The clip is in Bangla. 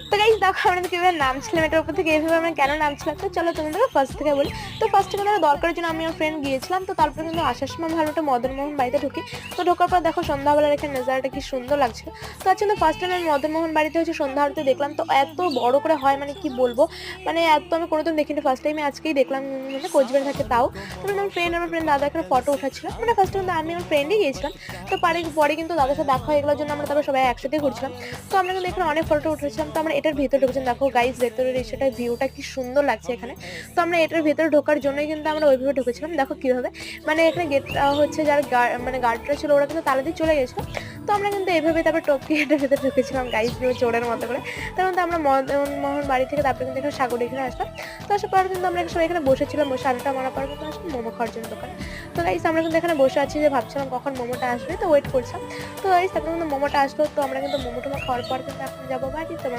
তো গাইস দেখো আমরা কিভাবে নামছিলাম এটার উপর থেকে, এইভাবে আমরা কেন নামছিলাম। তো চলো তোমাদেরকে ফার্স্ট থেকে বলি। তো ফার্স্ট থেকে আমরা দরকারের জন্য আমি আর ফ্রেন্ড গিয়েছিলাম। তো তারপরে কিন্তু আসার সময় ভালো একটা মদনমোহন বাড়িতে ঢুকি। তো ঢোকার পর দেখো সন্ধ্যাবেলার এখানে নজারাটা কি সুন্দর লাগছিল। তো আজকে তো ফার্স্ট টাইম আমি মদনমোহন বাড়িতে হচ্ছে সন্ধ্যা আরতি দেখলাম। তো এত বড় করে হয় মানে কি বলবো, মানে এত আমি কোনোদিন দেখিনি, ফার্স্ট টাইম আজকেই দেখলাম, মানে কোচবিহারে থাকে তাও। তারপরে আমার ফ্রেন্ড দাদা একটা ফটো উঠাচ্ছিল, মানে ফার্স্ট টাইম আমি আমার ফ্রেন্ডই গিয়েছিলাম। তো পরে কিন্তু দাদার সাথে দেখা হয়ে গেলোর জন্য আমরা তারপর সবাই একসাথে ঘুরছিলাম। তো আমরা কিন্তু এখানে অনেক ফটো উঠেছিলাম। তো আমরা এটার ভিতরে ঢুকছিলাম, দেখো গাইস ভেতরের সেটা ভিউটা কি সুন্দর লাগছে এখানে। তো আমরা এটার ভিতরে ঢোকার জন্যই কিন্তু আমরা ওইভাবে ঢুকেছিলাম। দেখো কিভাবে, মানে এখানে গেট হচ্ছে যারা মানে গার্ডরা ছিল ওরা কিন্তু তালা দিয়ে চলে গেছিল। তো আমরা কিন্তু এইভাবে তারপর টপকি এটার ভিতরে ঢুকেছিলাম গাইস, পুরো চোরের মতো করে। তখন তো আমরা মদনমোহন বাড়ি থেকে তারপরে কিন্তু এখানে সাগর এখানে আসলাম। তো আসার পর কিন্তু আমরা সবাই এখানে বসেছিলাম, বসে আড্ডা মারার পর কিন্তু আসলাম মোমো খাওয়ার জন্য দোকানে। তো গাইস আমরা কিন্তু এখানে বসে আছি, যে ভাবছিলাম কখন মোমোটা আসবে, তো ওয়েট করছিলাম। তো গাইস তারপরে কিন্তু মোমোটা আসলো। তো আমরা কিন্তু মোমো টোমো খাওয়ার পর কিন্তু এখন যাবো বাড়ি। তো